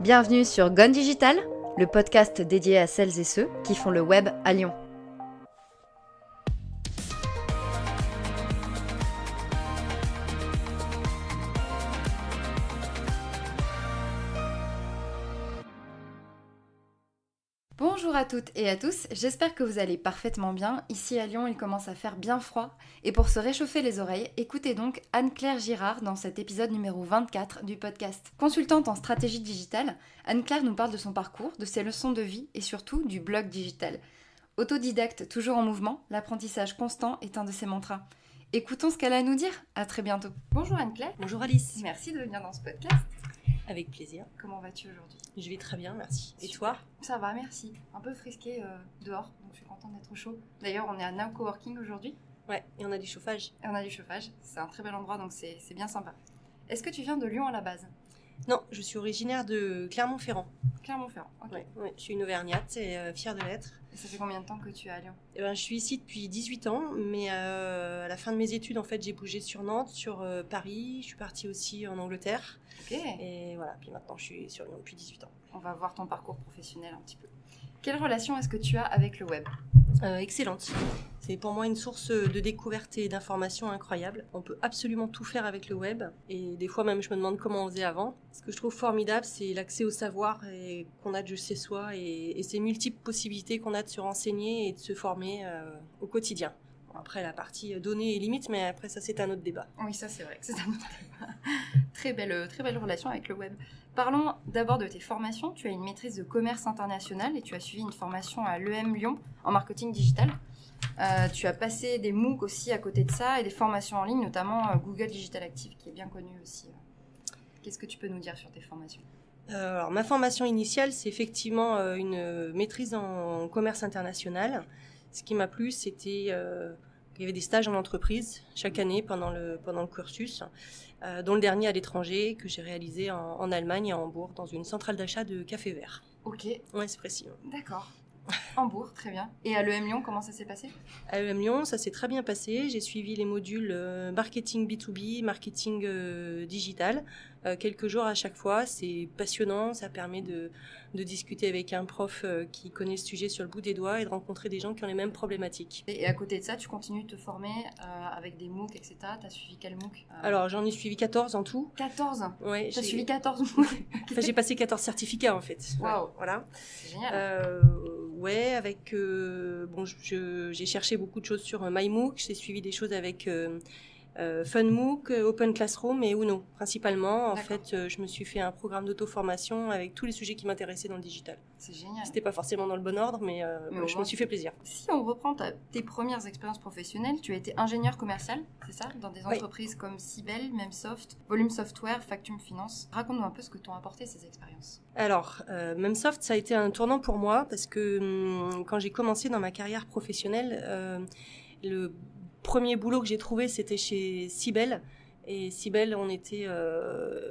Bienvenue sur Gone Digital, le podcast dédié à celles et ceux qui font le web à Lyon. Bonjour à toutes et à tous, j'espère que vous allez parfaitement bien. Ici à Lyon, il commence à faire bien froid. Et pour se réchauffer les oreilles, écoutez donc Anne-Claire Girard dans cet épisode numéro 24 du podcast. Consultante en stratégie digitale, Anne-Claire nous parle de son parcours, de ses leçons de vie et surtout du blog digital. Autodidacte, toujours en mouvement, l'apprentissage constant est un de ses mantras. Écoutons ce qu'elle a à nous dire. À très bientôt. Bonjour Anne-Claire. Bonjour Alice. Merci de venir dans ce podcast. Avec plaisir. Comment vas-tu aujourd'hui ? Je vais très bien, merci. Et Super. toi ? Ça va, merci. Un peu frisqué dehors, donc je suis contente d'être au chaud. D'ailleurs, on est à Now Coworking aujourd'hui. Ouais, et on a du chauffage. Et on a du chauffage. C'est un très bel endroit, donc c'est bien sympa. Est-ce que tu viens de Lyon à la base ? Non, je suis originaire de Clermont-Ferrand. Clermont-Ferrand, ok. Ouais, je suis une Auvergnate et fière de l'être. Et ça fait combien de temps que tu es à Lyon ? Je suis ici depuis 18 ans, mais à la fin de mes études, en fait, j'ai bougé sur Nantes, sur Paris. Je suis partie aussi en Angleterre. Ok. Et voilà, puis maintenant, je suis sur Lyon depuis 18 ans. On va voir ton parcours professionnel un petit peu. Quelle relation est-ce que tu as avec le web ? Excellente. C'est pour moi une source de découverte et d'informations incroyable. On peut absolument tout faire avec le web. Et des fois même, je me demande comment on faisait avant. Ce que je trouve formidable, c'est l'accès au savoir qu'on a de chez soi et ces multiples possibilités qu'on a de se renseigner et de se former au quotidien. Bon, après, la partie données est limite, mais après, ça, c'est un autre débat. Oui, ça, c'est vrai que c'est un autre débat. Très belle relation avec le web. Parlons d'abord de tes formations. Tu as une maîtrise de commerce international et tu as suivi une formation à l'EM Lyon en marketing digital. Tu as passé des MOOC aussi à côté de ça et des formations en ligne, notamment Google Digital Active, qui est bien connu aussi. Qu'est-ce que tu peux nous dire sur tes formations ? Alors, ma formation initiale, c'est effectivement une maîtrise en commerce international. Ce qui m'a plu, c'était qu'il y avait des stages en entreprise chaque année pendant le cursus, dont le dernier à l'étranger que j'ai réalisé en Allemagne et à Hambourg, dans une centrale d'achat de café vert. Ok. Ouais, c'est précis. D'accord. Hambourg, très bien. Et à l'EM Lyon, comment ça s'est passé ? À l'EM Lyon, ça s'est très bien passé. J'ai suivi les modules marketing B2B, marketing digital, quelques jours à chaque fois. C'est passionnant, ça permet de discuter avec un prof qui connaît le sujet sur le bout des doigts et de rencontrer des gens qui ont les mêmes problématiques. Et à côté de ça, tu continues de te former avec des MOOC, etc. Tu as suivi quel MOOC ? Alors, j'en ai suivi 14 en tout. 14 ? Ouais, Tu as suivi 14 MOOC ? Enfin, j'ai passé 14 certificats en fait. Waouh. Voilà. C'est génial. Ouais, avec j'ai cherché beaucoup de choses sur MyMOOC, j'ai suivi des choses avec FunMOOC, Open Classroom et Uno principalement. En fait, je me suis fait un programme d'auto-formation avec tous les sujets qui m'intéressaient dans le digital. C'est génial. C'était pas forcément dans le bon ordre, mais je me suis fait plaisir. Si on reprend tes premières expériences professionnelles, tu as été ingénieur commercial, c'est ça ? Dans des entreprises comme Cybelle, Memsoft, Volume Software, Factum Finance. Raconte-nous un peu ce que t'ont apporté ces expériences. Alors, Memsoft, ça a été un tournant pour moi parce que quand j'ai commencé dans ma carrière professionnelle, le premier boulot que j'ai trouvé, c'était chez Cybelle. Et Cybelle, on était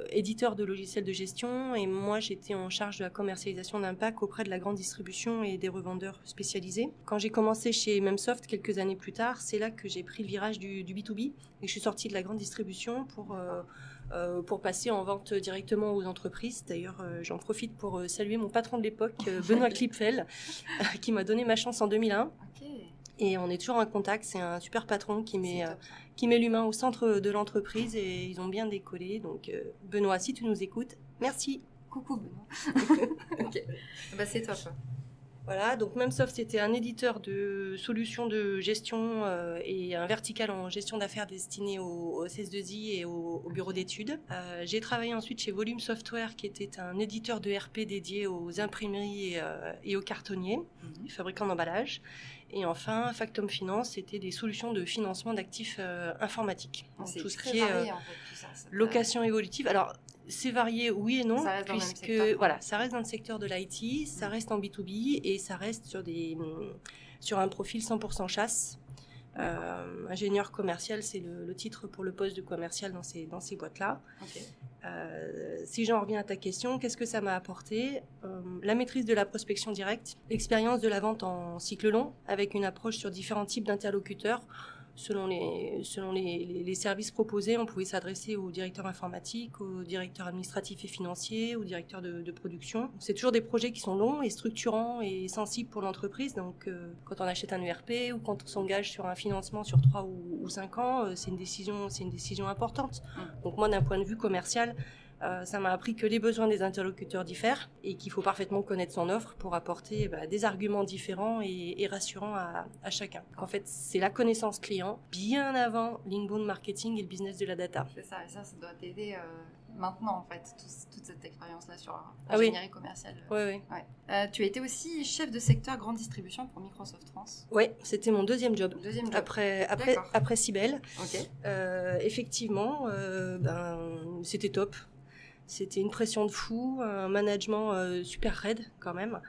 éditeur de logiciels de gestion et moi, j'étais en charge de la commercialisation d'un pack auprès de la grande distribution et des revendeurs spécialisés. Quand j'ai commencé chez Memsoft, quelques années plus tard, c'est là que j'ai pris le virage du B2B et je suis sortie de la grande distribution pour passer en vente directement aux entreprises. D'ailleurs, j'en profite pour saluer mon patron de l'époque, Benoît Klipfel, qui m'a donné ma chance en 2001. Ok. Et on est toujours en contact, c'est un super patron qui met l'humain au centre de l'entreprise et ils ont bien décollé. Donc Benoît, si tu nous écoutes, merci. Coucou Benoît. Ok, bah, c'est top. Voilà, donc Memsoft, c'était un éditeur de solutions de gestion et un vertical en gestion d'affaires destiné aux CS2I et aux bureaux d'études. J'ai travaillé ensuite chez Volume Software, qui était un éditeur de RP dédié aux imprimeries et aux cartonniers, fabricants d'emballage. Et enfin, Factum Finance, c'était des solutions de financement d'actifs informatiques. Donc, C'est tout ce très qui varié, est en fait, tout ça. location évolutive. Alors, c'est varié, oui et non, Ça reste dans le même puisque secteur. voilà, ça reste dans le secteur de l'IT, ça reste en B2B et ça reste sur un profil 100% chasse. Ingénieur commercial, c'est le titre pour le poste de commercial dans ces boîtes-là. Ok. Si j'en reviens à ta question, qu'est-ce que ça m'a apporté ? La maîtrise de la prospection directe, l'expérience de la vente en cycle long, avec une approche sur différents types d'interlocuteurs, Selon les services proposés, on pouvait s'adresser au directeur informatique, au directeur administratif et financier, au directeur de production. C'est toujours des projets qui sont longs et structurants et sensibles pour l'entreprise. Donc, quand on achète un ERP ou quand on s'engage sur un financement sur 3 ou 5 ans, c'est une décision importante. Donc, moi, d'un point de vue commercial, ça m'a appris que les besoins des interlocuteurs diffèrent et qu'il faut parfaitement connaître son offre pour apporter des arguments différents et rassurants à chacun. En fait, c'est la connaissance client bien avant l'inbound marketing et le business de la data. C'est ça, et ça doit t'aider maintenant en fait, toute cette expérience-là sur l'ingénierie commerciale. Oui. Tu as été aussi chef de secteur grande distribution pour Microsoft France. Oui, c'était mon deuxième job. Après Cybelle. Ok. Effectivement, c'était top. C'était une pression de fou, un management super raide quand même,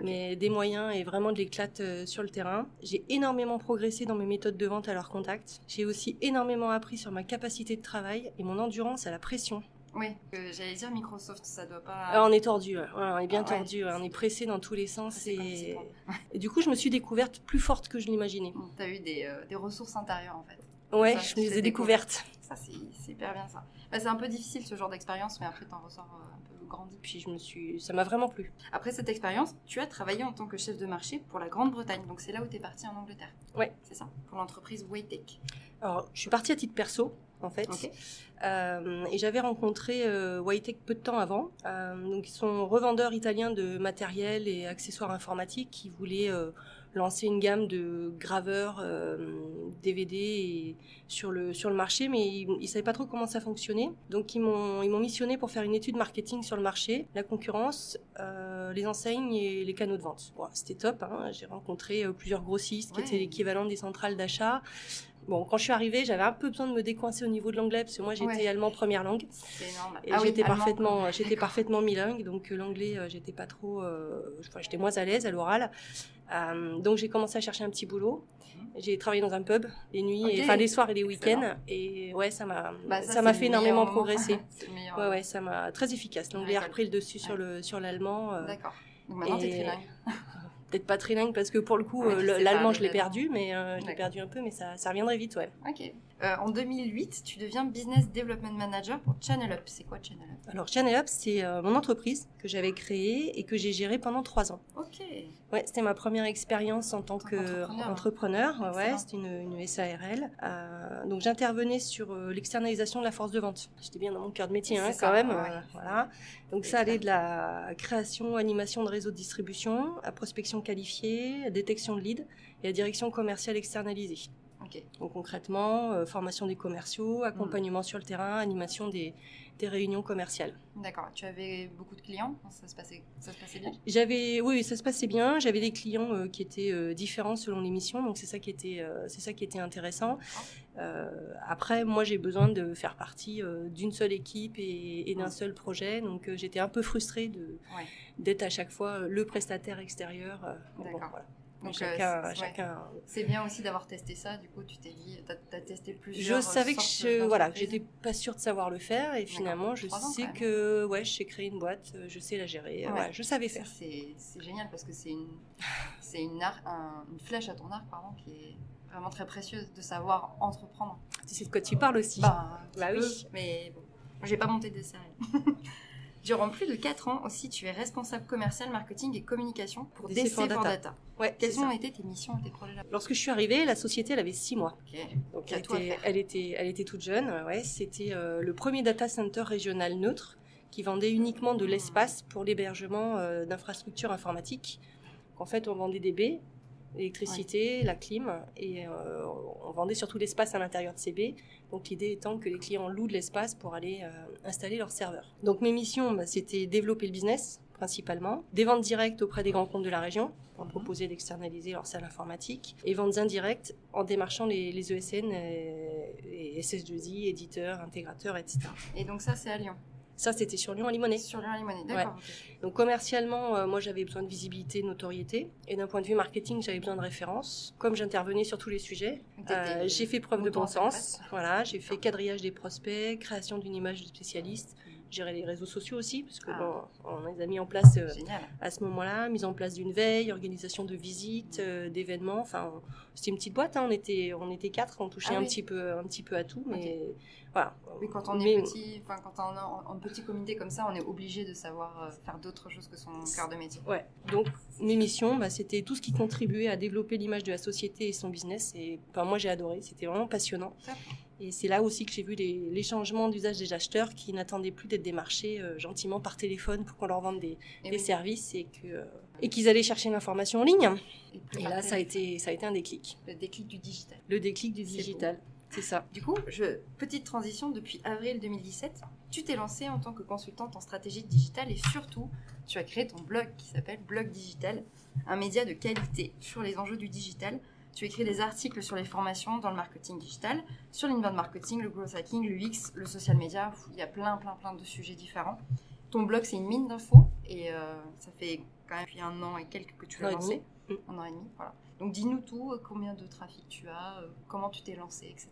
mais des moyens et vraiment de l'éclate sur le terrain. J'ai énormément progressé dans mes méthodes de vente à leur contact. J'ai aussi énormément appris sur ma capacité de travail et mon endurance à la pression. Oui, j'allais dire Microsoft, ça doit pas... on est tordu, on est bien tordu, on est pressé dans tous les sens et du coup je me suis découverte plus forte que je l'imaginais. Tu as eu des ressources intérieures en fait. Ouais, je me les ai découvertes. Ça, c'est hyper bien ça. C'est un peu difficile ce genre d'expérience, mais après t'en ressors un peu grandi. Puis ça m'a vraiment plu. Après cette expérience, tu as travaillé en tant que chef de marché pour la Grande-Bretagne. Donc c'est là où tu es partie en Angleterre. Ouais. C'est ça, pour l'entreprise Waytech. Alors, je suis partie à titre perso, en fait. Okay. Et j'avais rencontré Waytech peu de temps avant. Donc, ils sont revendeurs italiens de matériel et accessoires informatiques qui voulaient lancer une gamme de graveurs DVD sur le marché, mais ils savaient pas trop comment ça fonctionnait. Donc ils m'ont missionné pour faire une étude marketing sur le marché, la concurrence, les enseignes et les canaux de vente. Bon, c'était top, hein. J'ai rencontré plusieurs grossistes qui étaient l'équivalent des centrales d'achat. Bon, quand je suis arrivée, j'avais un peu besoin de me décoincer au niveau de l'anglais parce que moi j'étais allemand première langue. C'est énorme. Et j'étais parfaitement bilingue, donc l'anglais j'étais pas trop, j'étais moins à l'aise à l'oral. Donc j'ai commencé à chercher un petit boulot. J'ai travaillé dans un pub les nuits, les soirs et les week-ends. Et ouais, ça m'a fait énormément progresser. Ouais, ça m'a très efficace. L'anglais a repris le dessus sur l'allemand. D'accord. Donc maintenant t'es trilingue. Peut-être pas trilingue parce que pour le coup, l'allemand je l'ai perdu, mais je l'ai perdu un peu, mais ça reviendrait vite, ouais. Ok. En 2008, tu deviens Business Development Manager pour Channel Up. C'est quoi Channel Up ? Alors Channel Up, c'est mon entreprise que j'avais créée et que j'ai gérée pendant 3 ans. Ok. Ouais, c'était ma première expérience en tant qu'entrepreneur. Ouais, c'était une SARL. Donc j'intervenais sur l'externalisation de la force de vente. J'étais bien dans mon cœur de métier, quand même. Voilà. Donc ça allait de la création, animation de réseaux de distribution, à prospection qualifiée, à détection de leads et à direction commerciale externalisée. Okay. Donc concrètement, formation des commerciaux, accompagnement sur le terrain, animation des réunions commerciales. D'accord. Tu avais beaucoup de clients ? Ça se passait bien ? Oui, ça se passait bien. J'avais des clients qui étaient différents selon les missions, donc c'est ça qui était intéressant. Après, moi, j'ai besoin de faire partie d'une seule équipe et d'un seul projet, donc j'étais un peu frustrée d'être à chaque fois le prestataire extérieur. D'accord. Bon, voilà. Donc chacun. C'est bien aussi d'avoir testé ça. Du coup, tu t'es dit, t'as testé plusieurs. Je savais que j'étais pas sûre de savoir le faire et finalement, je sais que je sais créer une boîte, je sais la gérer. Je savais faire. C'est génial parce que c'est une flèche à ton arc, qui est vraiment très précieuse de savoir entreprendre. Tu sais de quoi tu parles aussi. Oui. Mais bon, j'ai pas monté des séries. Durant plus de 4 ans aussi, tu es responsable commercial, marketing et communication pour DC for Data. Ouais, quelles ont été tes missions et tes projets là ? Lorsque je suis arrivée, la société elle avait 6 mois. Okay. Donc elle était toute jeune. Ouais, c'était le premier data center régional neutre qui vendait uniquement de l'espace pour l'hébergement d'infrastructures informatiques. En fait, on vendait des baies, l'électricité, la clim, et on vendait surtout l'espace à l'intérieur de ces baies. Donc l'idée étant que les clients louent de l'espace pour aller installer leurs serveurs. Donc mes missions, c'était développer le business principalement, des ventes directes auprès des grands comptes de la région, pour proposer d'externaliser leur salle informatique, et ventes indirectes en démarchant les ESN et SS2I, éditeurs, intégrateurs, etc. Et donc ça, c'est à Lyon ? Ça, c'était sur Lyon-Limonest. Sur Lyon-Limonest, d'accord. Ouais. Okay. Donc commercialement, moi j'avais besoin de visibilité, de notoriété. Et d'un point de vue marketing, j'avais besoin de références. Comme j'intervenais sur tous les sujets, j'ai fait preuve de bon sens. Voilà, j'ai fait quadrillage des prospects, création d'une image de spécialiste, gérer les réseaux sociaux aussi, parce que on les a mis en place à ce moment-là, mise en place d'une veille, organisation de visites, d'événements. Enfin, c'était une petite boîte, hein, on était 4, on touchait un petit peu à tout, mais voilà. Oui, quand on est petit, quand on est en petit comité comme ça, on est obligé de savoir faire d'autres choses que son cœur de métier. Ouais. Donc mes missions, c'était tout ce qui contribuait à développer l'image de la société et son business. Et moi j'ai adoré, c'était vraiment passionnant. Et c'est là aussi que j'ai vu les changements d'usage des acheteurs qui n'attendaient plus d'être démarchés gentiment par téléphone pour qu'on leur vende des services et qu'ils allaient chercher l'information en ligne. Et là, ça a été un déclic. Le déclic du digital. Le déclic du digital, c'est ça. Du coup, petite transition, depuis avril 2017, tu t'es lancée en tant que consultante en stratégie digitale et surtout, tu as créé ton blog qui s'appelle Blog Digital, un média de qualité sur les enjeux du digital. Tu écris des articles sur les formations dans le marketing digital, sur l'inbound marketing, le growth hacking, l'UX, le social media. Il y a plein de sujets différents. Ton blog, c'est une mine d'infos et ça fait quand même depuis 1 an et quelques que tu l'as lancé. 1 an et demi, voilà. Donc dis-nous tout, combien de trafic tu as, comment tu t'es lancé, etc.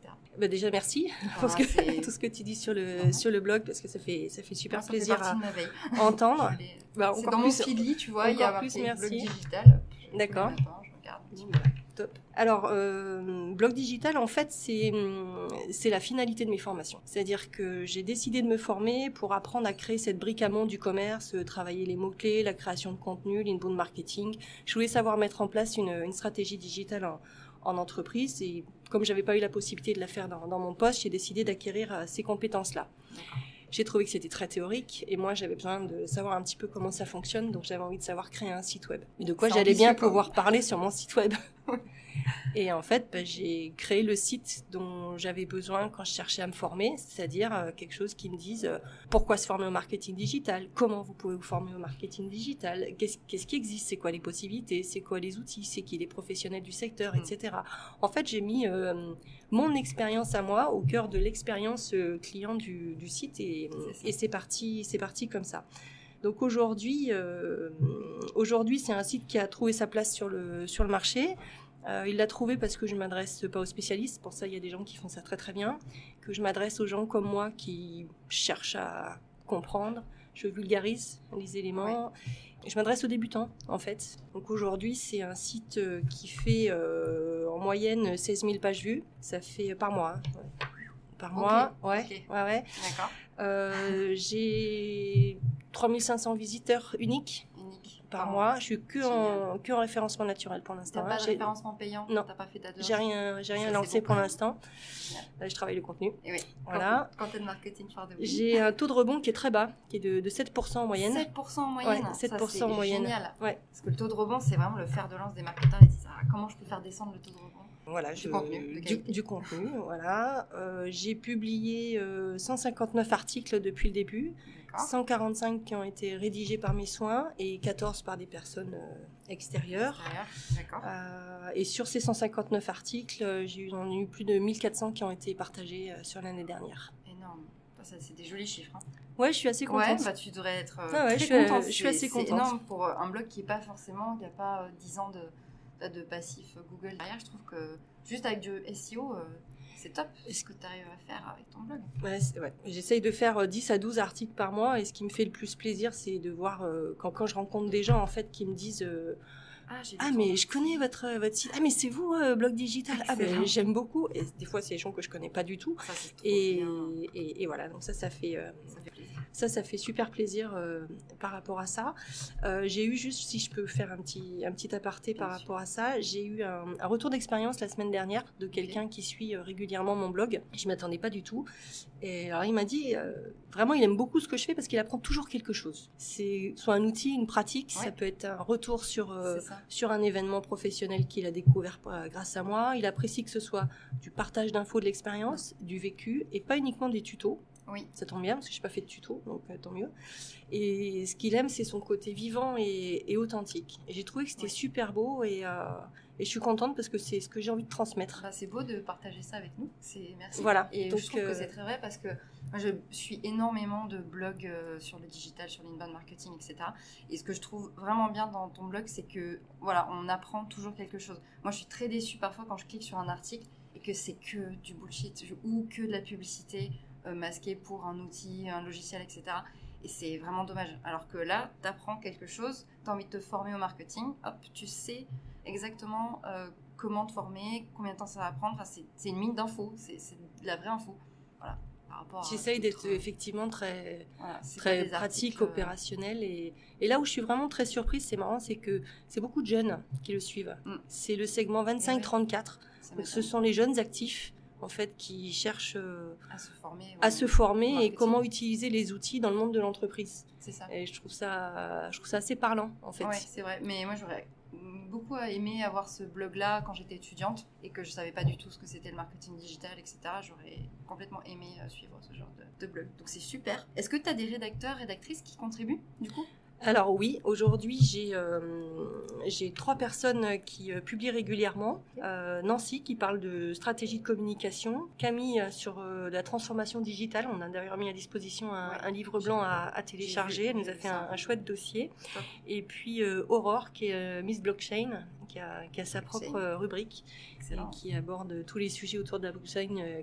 Déjà merci pour tout ce que tu dis sur le blog, parce que ça fait super plaisir à entendre. C'est dans mon feedly, tu vois, il y a marqué blog digital. D'accord. Je regarde. Top. Alors, blog digital, en fait, c'est la finalité de mes formations. C'est-à-dire que j'ai décidé de me former pour apprendre à créer cette brique à monde du commerce, travailler les mots-clés, la création de contenu, l'inbound marketing. Je voulais savoir mettre en place une stratégie digitale en entreprise. Et comme j'avais pas eu la possibilité de la faire dans mon poste, j'ai décidé d'acquérir ces compétences-là. J'ai trouvé que c'était très théorique et moi j'avais besoin de savoir un petit peu comment ça fonctionne, donc j'avais envie de savoir créer un site web. Et de quoi j'allais bien pouvoir parler sur mon site web. Et en fait, j'ai créé le site dont j'avais besoin quand je cherchais à me former, c'est-à-dire quelque chose qui me dise pourquoi se former au marketing digital, comment vous pouvez vous former au marketing digital, qu'est-ce qui existe, c'est quoi les possibilités, c'est quoi les outils, c'est qui les professionnels du secteur, etc. En fait, j'ai mis mon expérience à moi au cœur de l'expérience client du site et c'est parti comme ça. Donc aujourd'hui, c'est un site qui a trouvé sa place sur le marché. Il l'a trouvé parce que je ne m'adresse pas aux spécialistes. Pour ça, il y a des gens qui font ça très très bien. Que je m'adresse aux gens comme moi qui cherchent à comprendre. Je vulgarise les éléments. Je m'adresse aux débutants, en fait. Donc aujourd'hui, c'est un site qui fait en moyenne 16 000 pages vues. Ça fait par mois. Par mois, ouais. D'accord. J'ai 3500 visiteurs uniques par mois. Je suis que en référencement naturel pour l'instant. T'as pas de référencement payant? Non. T'as pas fait d'adresse? J'ai rien lancé pour l'instant. Là, je travaille le contenu. Et oui. Voilà. Content marketing for the win. J'ai un taux de rebond qui est très bas, qui est de 7% en moyenne. 7% en moyenne? Ouais, 7% en moyenne. Génial. Ouais. Parce que le taux de rebond, c'est vraiment le fer de lance des marketeurs. Ils disent, comment je peux faire descendre le taux de rebond? Voilà, du contenu, voilà. J'ai publié 159 articles depuis le début, 145 qui ont été rédigés par mes soins et 14 par des personnes extérieures. D'accord. Et sur ces 159 articles, j'en ai eu plus de 1400 qui ont été partagés sur l'année dernière. Énorme. C'est des jolis chiffres. Hein. Ouais, je suis assez contente. Ouais, tu devrais être très contente. Je suis assez contente. C'est énorme pour un blog qui n'est pas forcément, qui n'a pas 10 ans de passif Google derrière. Je trouve que juste avec du SEO, c'est top ce que tu arrives à faire avec ton blog. Ouais. J'essaye de faire 10 à 12 articles par mois et ce qui me fait le plus plaisir, c'est de voir quand je rencontre des gens en fait qui me disent mais je connais votre site. Ah mais c'est vous blog digital. Ben, j'aime beaucoup et des fois c'est des gens que je connais pas du tout. Ça, et voilà, donc ça fait plaisir. Ça fait super plaisir par rapport à ça. J'ai eu juste, si je peux faire un petit aparté par rapport à ça, j'ai eu un retour d'expérience la semaine dernière de quelqu'un qui suit régulièrement mon blog. Je m'attendais pas du tout. Et alors il m'a dit, vraiment il aime beaucoup ce que je fais parce qu'il apprend toujours quelque chose. C'est soit un outil, une pratique, ça peut être un retour sur un événement professionnel qu'il a découvert grâce à moi. Il apprécie que ce soit du partage d'infos de l'expérience, du vécu et pas uniquement des tutos. Oui. Ça tombe bien parce que je n'ai pas fait de tuto, donc tant mieux. Et ce qu'il aime, c'est son côté vivant et authentique. Et j'ai trouvé que c'était super beau et je suis contente parce que c'est ce que j'ai envie de transmettre. C'est beau de partager ça avec nous. Merci. Voilà. Et donc, je trouve que c'est très vrai parce que moi, je suis énormément de blogs sur le digital, sur l'inbound marketing, etc. Et ce que je trouve vraiment bien dans ton blog, c'est que voilà, on apprend toujours quelque chose. Moi, je suis très déçue parfois quand je clique sur un article et que c'est que du bullshit ou que de la publicité. masqué pour un outil, un logiciel, etc. Et c'est vraiment dommage. Alors que là, tu apprends quelque chose, tu as envie de te former au marketing, hop, tu sais exactement comment te former, combien de temps ça va prendre. Enfin, c'est une mine d'infos, c'est de la vraie info. Voilà. J'essaye d'être effectivement très pratique, articles, opérationnel. Et là où je suis vraiment très surprise, c'est marrant, c'est que c'est beaucoup de jeunes qui le suivent. C'est le segment 25-34. Donc ce sont les jeunes actifs en fait, qui cherchent à se former et comment utiliser les outils dans le monde de l'entreprise. C'est ça. Et je trouve ça assez parlant, en fait. Oui, c'est vrai. Mais moi, j'aurais beaucoup aimé avoir ce blog-là quand j'étais étudiante et que je ne savais pas du tout ce que c'était le marketing digital, etc. J'aurais complètement aimé suivre ce genre de blog. Donc, c'est super. Est-ce que tu as des rédacteurs, rédactrices qui contribuent, du coup ? Alors oui, aujourd'hui j'ai 3 personnes qui publient régulièrement. Nancy qui parle de stratégie de communication, Camille sur la transformation digitale. On a d'ailleurs mis à disposition un livre blanc à télécharger. Elle nous a fait un chouette dossier. Et puis Aurore qui est Miss Blockchain, qui a sa propre rubrique. Excellent. Et qui aborde tous les sujets autour de la blockchain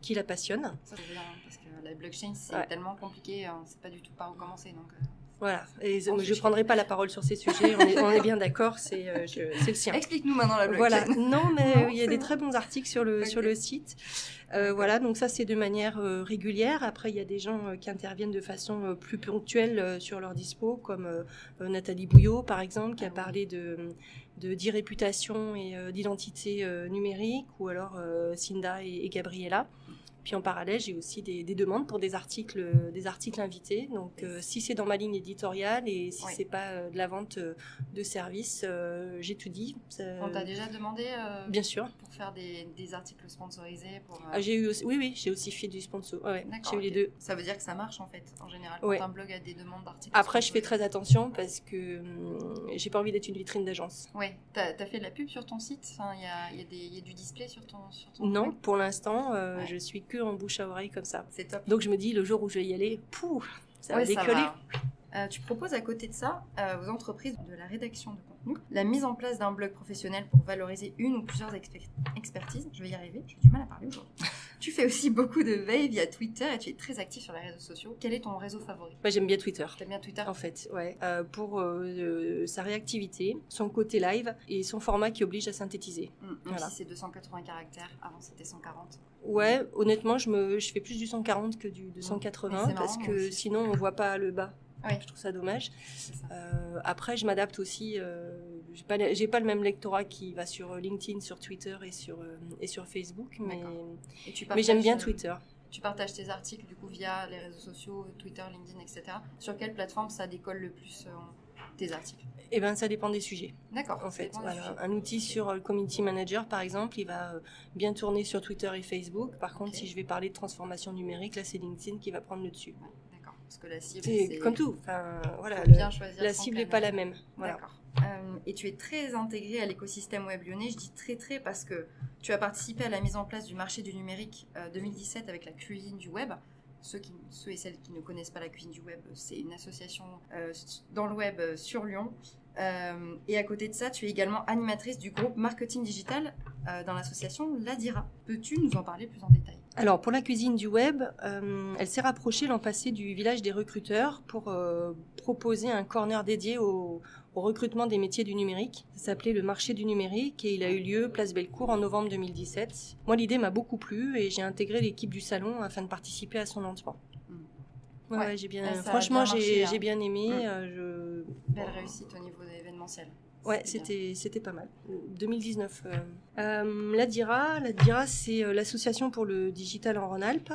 qui la passionnent. Ça c'est bien parce que la blockchain c'est tellement compliqué, on ne sait pas du tout par où commencer. Donc, voilà, et je ne prendrai pas la parole sur ces sujets, on est bien d'accord, c'est le sien. Explique-nous maintenant la blockchain. Voilà, non, mais il y a des très bons articles sur le site. Voilà, donc ça c'est de manière régulière. Après, il y a des gens qui interviennent de façon plus ponctuelle sur leur dispo, comme Nathalie Bouillot, par exemple, qui a parlé d'e-réputation et d'identité numérique, ou alors Cinda et Gabriella. Puis en parallèle, j'ai aussi des demandes pour des articles invités. Donc, si c'est dans ma ligne éditoriale et si c'est pas de la vente de services, j'étudie. On t'a déjà demandé bien sûr. Pour faire des articles sponsorisés j'ai eu aussi, oui, j'ai aussi fait du sponsor. Ouais, j'ai eu les deux. Ça veut dire que ça marche en fait, en général, quand un blog a des demandes d'articles. Après, je fais très attention parce que j'ai pas envie d'être une vitrine d'agence. Ouais, t'as fait de la pub sur ton site? Enfin, il y a du display sur ton Non, blog? Pour l'instant, je suis que en bouche à oreille comme ça. C'est top. Donc je me dis, le jour où je vais y aller, ça va décoller. Tu proposes à côté de ça aux entreprises de la rédaction de contenu la mise en place d'un blog professionnel pour valoriser une ou plusieurs expertises. Je vais y arriver, j'ai du mal à parler aujourd'hui. Tu fais aussi beaucoup de veille via Twitter et tu es très actif sur les réseaux sociaux. Quel est ton réseau favori? J'aime bien Twitter. T'aimes bien Twitter? En fait, ouais. Pour sa réactivité, son côté live et son format qui oblige à synthétiser. Même si c'est 280 caractères, avant c'était 140. Ouais, honnêtement, je fais plus du 140 que du 280 parce que sinon on voit pas le bas. Oui. Je trouve ça dommage. C'est ça. Après, je m'adapte aussi. J'ai pas le même lectorat qui va sur LinkedIn, sur Twitter et sur Facebook, mais j'aime bien Twitter. Tu partages tes articles du coup via les réseaux sociaux, Twitter, LinkedIn, etc. Sur quelle plateforme ça décolle le plus tes articles? Eh ben, ça dépend des sujets. D'accord. En fait, un outil sur le Community Manager, par exemple, il va bien tourner sur Twitter et Facebook. Par contre, si je vais parler de transformation numérique, là, c'est LinkedIn qui va prendre le dessus. Ouais, d'accord. Parce que la cible, c'est comme tout. Enfin, voilà, la cible n'est pas la même. Voilà. D'accord. Et tu es très intégré à l'écosystème web lyonnais. Je dis très parce que tu as participé à la mise en place du marché du numérique 2017 avec la cuisine du web. Ceux et celles qui ne connaissent pas la cuisine du web, c'est une association dans le web sur Lyon. Et à côté de ça, tu es également animatrice du groupe marketing digital dans l'association Ladira. Peux-tu nous en parler plus en détail? Alors, pour la cuisine du web, elle s'est rapprochée l'an passé du village des recruteurs pour proposer un corner dédié au recrutement des métiers du numérique. Ça s'appelait le marché du numérique et il a eu lieu place Bellecour en novembre 2017. Moi, l'idée m'a beaucoup plu et j'ai intégré l'équipe du salon afin de participer à son lancement. Ouais, j'ai bien. Franchement, j'ai bien aimé. Belle réussite au niveau de l'événementiel. Ouais, c'était pas mal. 2019. Ladira, c'est l'association pour le digital en Rhône-Alpes,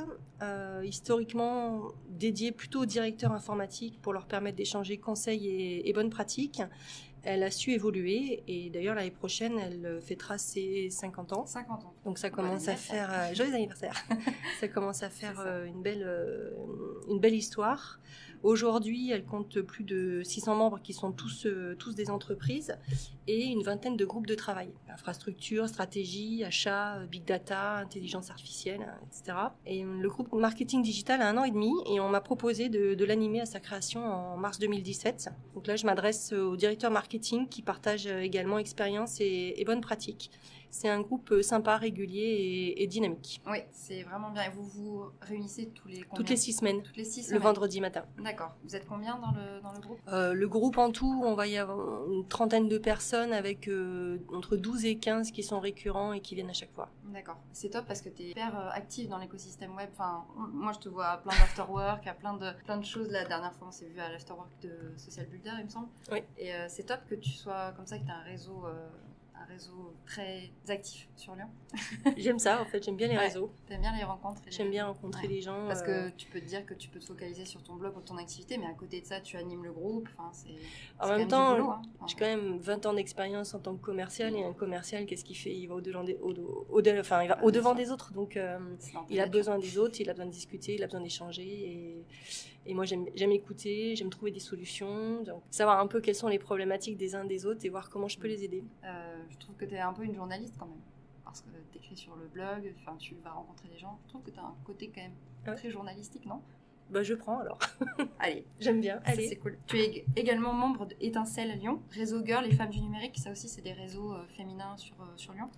historiquement dédiée plutôt aux directeurs informatiques pour leur permettre d'échanger conseils et bonnes pratiques. Elle a su évoluer et d'ailleurs l'année prochaine, elle fêtera ses 50 ans. 50 ans. Donc ça commence à faire... joyeux anniversaire. Ça commence à faire une belle histoire. Aujourd'hui, elle compte plus de 600 membres qui sont tous des entreprises et une vingtaine de groupes de travail. Infrastructure, stratégie, achat, big data, intelligence artificielle, etc. Et le groupe marketing digital a 1 an et demi et on m'a proposé de l'animer à sa création en mars 2017. Donc là, je m'adresse aux directeurs marketing qui partagent également expérience et bonnes pratiques. C'est un groupe sympa, régulier et dynamique. Oui, c'est vraiment bien. Et vous vous réunissez Toutes les 6 semaines. Toutes les 6 Le semaines. vendredi matin. D'accord. Vous êtes combien dans le groupe? Le groupe en tout, on va y avoir une trentaine de personnes avec entre 12 et 15 qui sont récurrents et qui viennent à chaque fois. D'accord. C'est top parce que tu es hyper active dans l'écosystème web. Enfin, moi, je te vois à plein d'afterwork, à plein de choses. La dernière fois, on s'est vu à l'afterwork de Social Builder, il me semble. Oui. Et c'est top que tu sois comme ça, que tu as un réseau très actif sur Lyon. J'aime ça, en fait, j'aime bien les réseaux. T'aimes bien les rencontres. J'aime bien rencontrer les gens. Parce que tu peux te dire que tu peux te focaliser sur ton blog ou ton activité, mais à côté de ça, tu animes le groupe. Enfin, en même temps, j'ai quand même 20 ans d'expérience en tant que commercial, et un commercial, qu'est-ce qu'il fait? Il va au-devant des autres, donc il a besoin des autres, il a besoin de discuter, il a besoin d'échanger, et moi j'aime écouter, j'aime trouver des solutions, donc savoir un peu quelles sont les problématiques des uns des autres et voir comment je peux les aider. Je trouve que tu es un peu une journaliste quand même, parce que tu écris sur le blog, tu vas rencontrer les gens. Je trouve que tu as un côté quand même très journalistique, non? Bah je prends alors. Allez, j'aime bien. Allez. C'est cool. Tu es également membre d'Étincelle à Lyon, réseau Girl, les femmes du numérique. Ça aussi, c'est des réseaux féminins sur Lyon.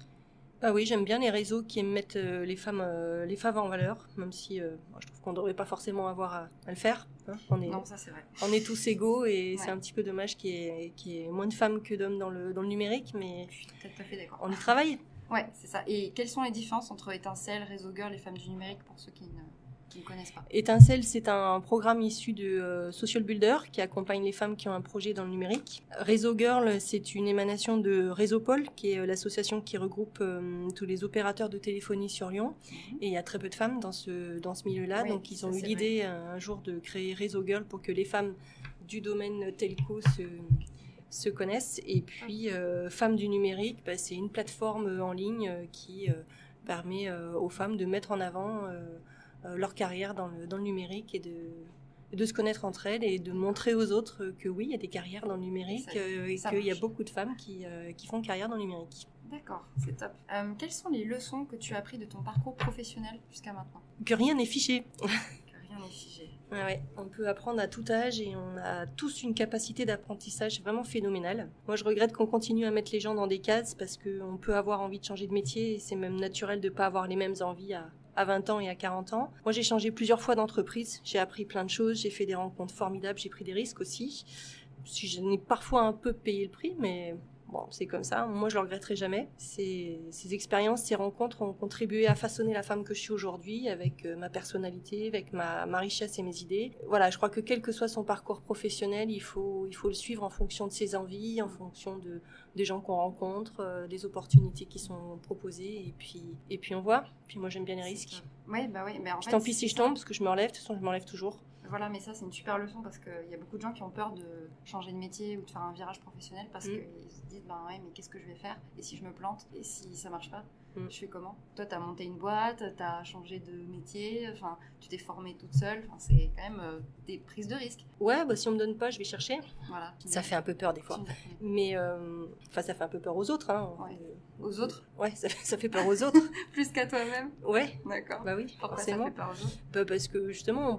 Ah oui, j'aime bien les réseaux qui mettent les femmes en valeur, même si je trouve qu'on ne devrait pas forcément avoir à le faire. Hein. Non, ça c'est vrai. On est tous égaux et c'est un petit peu dommage qu'il y ait moins de femmes que d'hommes dans le numérique, mais je suis tout à fait d'accord. On y travaille. Ouais, c'est ça. Et quelles sont les différences entre Étincelle, réseau Girl et femmes du numérique pour ceux qui ne connaissent pas? Étincelle, c'est un programme issu de Social Builder qui accompagne les femmes qui ont un projet dans le numérique. Réseau Girl, c'est une émanation de Réseaupol, qui est l'association qui regroupe tous les opérateurs de téléphonie sur Lyon. Et il y a très peu de femmes dans ce milieu-là, donc ils ont eu l'idée un jour de créer Réseau Girl pour que les femmes du domaine telco se connaissent. Et puis, Femmes du numérique, c'est une plateforme en ligne qui permet aux femmes de mettre en avant leur carrière dans le numérique et de se connaître entre elles et de montrer aux autres que oui, il y a des carrières dans le numérique et qu'il y a beaucoup de femmes qui font carrière dans le numérique. D'accord, c'est top. Quelles sont les leçons que tu as apprises de ton parcours professionnel jusqu'à maintenant? Que rien n'est fiché. Rien n'est figé. Ouais, on peut apprendre à tout âge et on a tous une capacité d'apprentissage vraiment phénoménale. Moi, je regrette qu'on continue à mettre les gens dans des cases parce qu'on peut avoir envie de changer de métier et c'est même naturel de ne pas avoir les mêmes envies à 20 ans et à 40 ans. Moi, j'ai changé plusieurs fois d'entreprise, j'ai appris plein de choses, j'ai fait des rencontres formidables, j'ai pris des risques aussi. J'en ai parfois un peu payé le prix, mais bon, c'est comme ça. Moi, je le regretterai jamais. Ces expériences, ces rencontres ont contribué à façonner la femme que je suis aujourd'hui, avec ma personnalité, avec ma richesse et mes idées. Voilà, je crois que quel que soit son parcours professionnel, il faut le suivre en fonction de ses envies, en fonction des gens qu'on rencontre, des opportunités qui sont proposées, et puis on voit. Puis moi, j'aime bien les risques. Oui, bah oui. Mais en fait, tant pis si je tombe, parce que je me relève. De toute façon, je me relève toujours. Voilà, mais ça, c'est une super leçon parce qu'il y a beaucoup de gens qui ont peur de changer de métier ou de faire un virage professionnel parce qu'ils se disent, mais qu'est-ce que je vais faire? Et si je me plante? Et si ça marche pas? Je fais comment? Toi, t'as monté une boîte, t'as changé de métier, tu t'es formée toute seule, c'est quand même des prises de risques. Ouais, si on me donne pas, je vais chercher. Voilà. Ça fait un peu peur des fois. Mais, ça fait un peu peur aux autres. Hein. Ouais. Aux autres? Ouais, ça fait peur aux autres. Plus qu'à toi-même? Ouais. D'accord. Bah oui, pourquoi forcément. Ça fait peur aux autres? Parce que justement,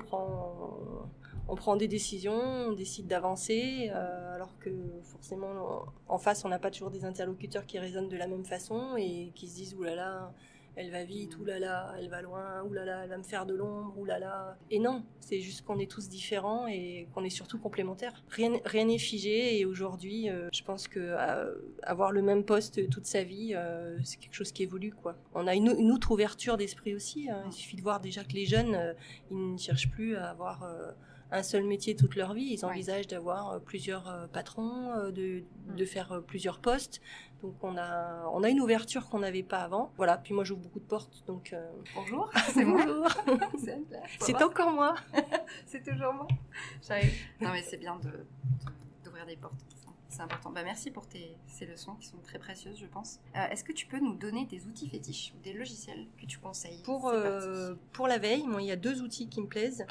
on prend des décisions, on décide d'avancer, alors que forcément, en face, on n'a pas toujours des interlocuteurs qui raisonnent de la même façon et qui se disent « oulala, elle va vite, oulala, elle va loin, oulala, elle va me faire de l'ombre, oulala ». Et non, c'est juste qu'on est tous différents et qu'on est surtout complémentaires. Rien n'est figé et aujourd'hui, je pense que avoir le même poste toute sa vie, c'est quelque chose qui évolue, quoi. On a une autre ouverture d'esprit aussi. Hein. Il suffit de voir déjà que les jeunes, ils ne cherchent plus à avoir un seul métier toute leur vie. Ils envisagent d'avoir plusieurs patrons, de faire plusieurs postes. Donc on a une ouverture qu'on n'avait pas avant. Voilà, puis moi j'ouvre beaucoup de portes, donc... Bonjour, c'est moi. Bonjour. C'est encore moi. C'est toujours moi. J'arrive. Non mais c'est bien d'ouvrir des portes. C'est important. Merci pour ces leçons qui sont très précieuses, je pense. Est-ce que tu peux nous donner des outils fétiches ou des logiciels que tu conseilles? Pour la veille, il y a 2 outils qui me plaisent.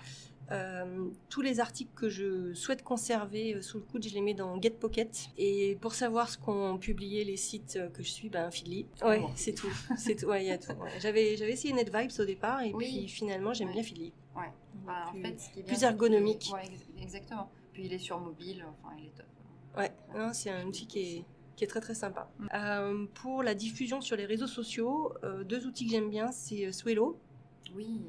Tous les articles que je souhaite conserver sous le coude, je les mets dans GetPocket. Et pour savoir ce qu'ont publié les sites que je suis, Feedly. Ouais, c'est tout. Ouais, y a tout. Ouais. J'avais essayé NetVibes au départ et puis finalement j'aime bien Feedly. Ouais. En fait, ce qui est bien, plus ergonomique. Ouais, exactement. Puis il est sur mobile, il est top. Ouais, non, c'est un outil qui qui est très très sympa. Pour la diffusion sur les réseaux sociaux, 2 outils que j'aime bien, c'est Swello Oui.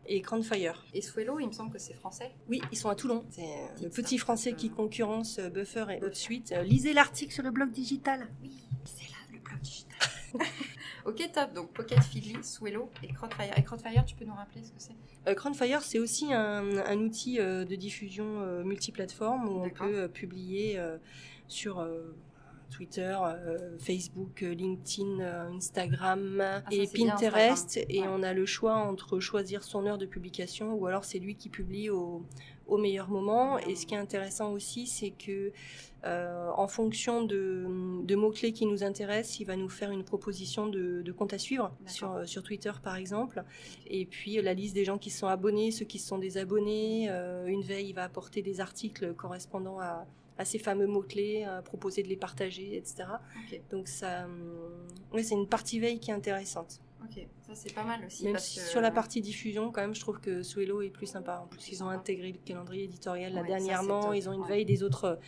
et Cranfire. Et Swello, il me semble que c'est français. Oui, ils sont à Toulon. C'est le petit français qui concurrence Buffer et Buffer. HotSuite. Lisez l'article sur le blog digital. Oui, c'est là le blog digital. Ok, top. Donc Pocket Feedly, Swello et Cranfire. Et Cranfire, tu peux nous rappeler ce que c'est? Cranfire, c'est aussi un outil de diffusion multiplateforme où on peut publier sur Twitter, Facebook, LinkedIn, Instagram et Pinterest. Et on a le choix entre choisir son heure de publication ou alors c'est lui qui publie au meilleur moment. Et ce qui est intéressant aussi, c'est que en fonction de mots-clés qui nous intéressent, il va nous faire une proposition de compte à suivre sur Twitter par exemple. Et puis la liste des gens qui sont abonnés, ceux qui se sont désabonnés. Une veille, il va apporter des articles correspondant à ces fameux mots-clés, proposer de les partager, etc. Donc ça, c'est une partie veille qui est intéressante. Ok, ça c'est pas mal aussi. Même parce si que... sur la partie diffusion, quand même, je trouve que Swello est plus sympa. En plus, ils ont intégré le calendrier éditorial là dernièrement. Ils ont une veille des autres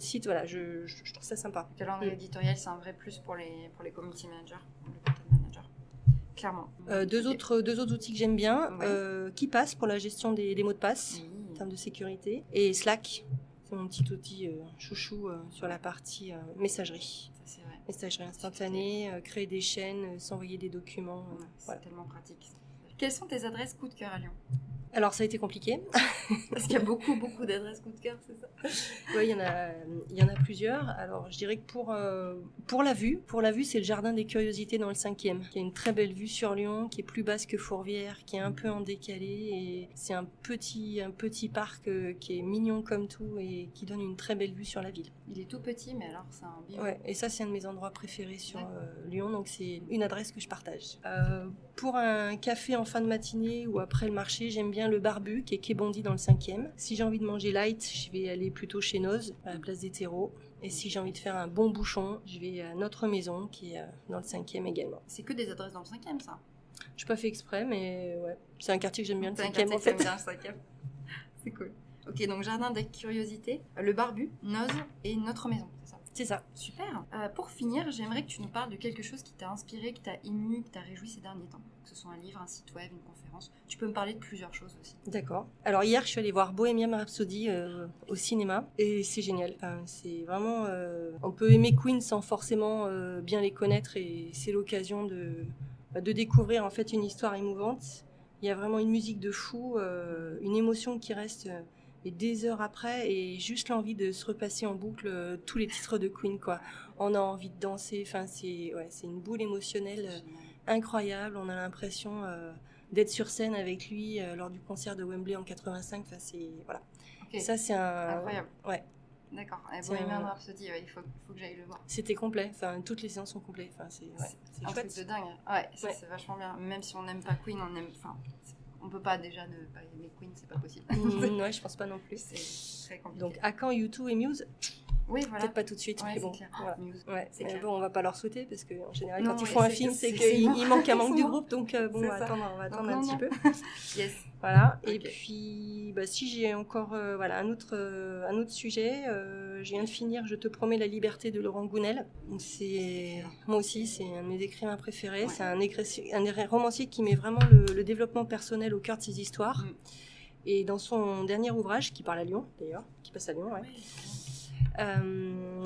sites. Voilà, je trouve ça sympa. Le calendrier éditorial, c'est un vrai plus pour les community managers, pour les content managers. Clairement. Deux autres outils que j'aime bien, KeePass pour la gestion des mots de passe en termes de sécurité et Slack. C'est mon petit outil chouchou sur la partie messagerie. Ça, c'est vrai. Messagerie instantanée, créer des chaînes, s'envoyer des documents. C'est tellement pratique. Quelles sont tes adresses coup de cœur à Lyon? Alors ça a été compliqué. Parce qu'il y a beaucoup d'adresses coup de cœur, c'est ça? Oui, il y en a plusieurs. Alors je dirais que pour la vue, c'est le jardin des curiosités dans le 5e, qui a une très belle vue sur Lyon, qui est plus basse que Fourvière, qui est un peu en décalé, et c'est un petit parc qui est mignon comme tout et qui donne une très belle vue sur la ville. Il est tout petit, mais alors c'est un bijou. Ouais, et ça c'est un de mes endroits préférés sur Lyon, donc c'est une adresse que je partage. Pour un café en fin de matinée ou après le marché, j'aime bien le Barbu qui est quai Bondy dans le 5e. Si j'ai envie de manger light, je vais aller plutôt chez Noz, à la place des terreaux. Et si j'ai envie de faire un bon bouchon, je vais à notre maison qui est dans le 5e également. C'est que des adresses dans le 5e, ça? Je n'ai pas fait exprès, mais ouais. C'est un quartier que j'aime bien, le 5e en fait. Bien, le 5e. C'est cool. Ok, donc jardin des curiosités, le Barbu, Noz et notre maison, c'est ça? C'est ça. Super. Pour finir, j'aimerais que tu nous parles de quelque chose qui t'a inspiré, qui t'a ému, qui t'a réjoui ces derniers temps. Que ce soit un livre, un site web, une conférence. Tu peux me parler de plusieurs choses aussi. D'accord. Alors hier, je suis allée voir Bohemian Rhapsody au cinéma et c'est génial. Enfin, c'est vraiment... on peut aimer Queen sans forcément bien les connaître et c'est l'occasion de découvrir en fait une histoire émouvante. Il y a vraiment une musique de fou, une émotion qui reste... et des heures après, et juste l'envie de se repasser en boucle tous les titres de Queen, quoi. On a envie de danser, enfin, c'est une boule émotionnelle incroyable. On a l'impression d'être sur scène avec lui lors du concert de Wembley en 85. Enfin, voilà. Okay. Ça, c'est incroyable. Ouais. D'accord. Bohemian Rhapsody, il faut que j'aille le voir. C'était complet. Enfin, toutes les séances sont complètes. Enfin, c'est un truc de dingue. Ouais, c'est vachement bien. Même si on n'aime pas Queen, on aime. Enfin, on peut pas déjà ne pas aimer Queen, c'est pas possible. Ouais, je pense pas non plus. C'est très compliqué. Donc, à quand U2 et Muse? Oui, voilà. Peut-être pas tout de suite, mais bon. Voilà. Ouais, mais bon, on va pas leur souhaiter parce qu'en général, quand ils font un film, c'est qu'il manque un membre du groupe, donc bon, on va attendre un petit peu. Yes. Voilà. Okay. Et puis, si j'ai encore un autre sujet, je viens de finir Je te promets la liberté de Laurent Gounel. Donc moi aussi, c'est un de mes écrivains préférés. Ouais. C'est un romancier qui met vraiment le développement personnel au cœur de ses histoires. Et dans son dernier ouvrage, qui parle à Lyon d'ailleurs, qui passe à Lyon,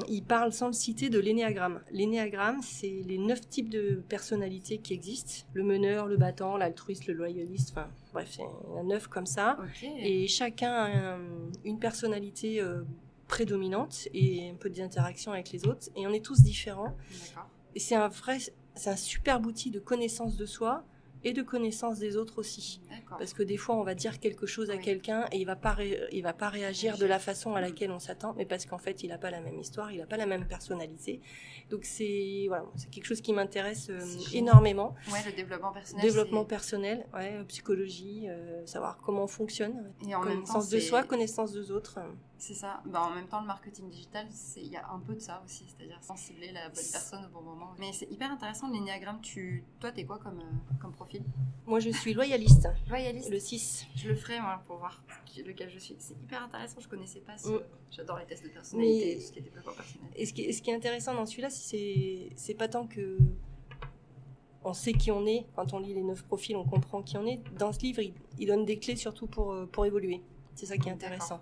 il parle sans le citer de l'énéagramme. L'énéagramme, c'est les 9 types de personnalités qui existent. Le meneur, le battant, l'altruiste, le loyaliste, enfin bref, il y en a 9 comme ça. Okay. Et chacun a une personnalité prédominante et un peu d'interaction avec les autres. Et on est tous différents. D'accord. Et c'est un superbe outil de connaissance de soi et de connaissance des autres aussi. D'accord. Parce que des fois, on va dire quelque chose à quelqu'un et il va pas réagir de la façon à laquelle on s'attend, mais parce qu'en fait, il n'a pas la même histoire, il n'a pas la même personnalité. Donc, c'est quelque chose qui m'intéresse énormément. Ouais, le développement personnel. Développement personnel, psychologie, savoir comment on fonctionne. Et en connaissance de soi, connaissance des autres. C'est ça. Bah, en même temps, le marketing digital, il y a un peu de ça aussi, c'est-à-dire cibler la bonne personne au bon moment. Mais c'est hyper intéressant, l'énéagramme. Toi, t'es quoi comme profil? Moi, je suis loyaliste. Loyaliste. Le 6. Je le ferai, moi, pour voir lequel je suis. C'est hyper intéressant, je connaissais pas ce... J'adore les tests de personnalité, tout ce qui est développement personnel. Et ce qui est intéressant dans celui-là, c'est pas tant que on sait qui on est. Quand on lit les 9 profils, on comprend qui on est. Dans ce livre, il donne des clés surtout pour évoluer. C'est ça qui est intéressant.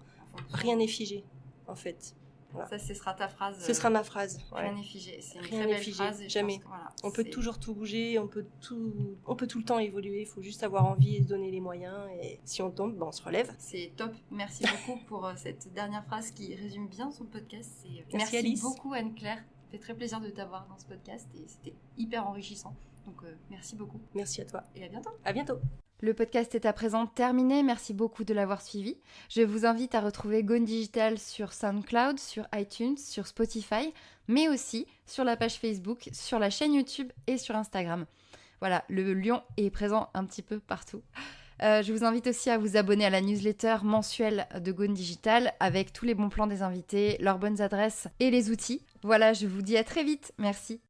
Rien n'est figé, en fait. Voilà. Ça, ce sera ta phrase. Ce sera ma phrase. Ouais. Rien n'est figé. C'est une Rien très n'est belle figé, phrase. jamais. On peut toujours tout bouger, on peut tout le temps évoluer. Il faut juste avoir envie et se donner les moyens. Et si on tombe, on se relève. C'est top. Merci beaucoup pour cette dernière phrase qui résume bien son podcast. Merci Alice. Beaucoup Anne-Claire. Ça fait très plaisir de t'avoir dans ce podcast et c'était hyper enrichissant. Donc merci beaucoup. Merci à toi. Et à bientôt. À bientôt. Le podcast est à présent terminé, merci beaucoup de l'avoir suivi. Je vous invite à retrouver Gone Digital sur SoundCloud, sur iTunes, sur Spotify, mais aussi sur la page Facebook, sur la chaîne YouTube et sur Instagram. Voilà, le lion est présent un petit peu partout. Je vous invite aussi à vous abonner à la newsletter mensuelle de Gone Digital avec tous les bons plans des invités, leurs bonnes adresses et les outils. Voilà, je vous dis à très vite, merci.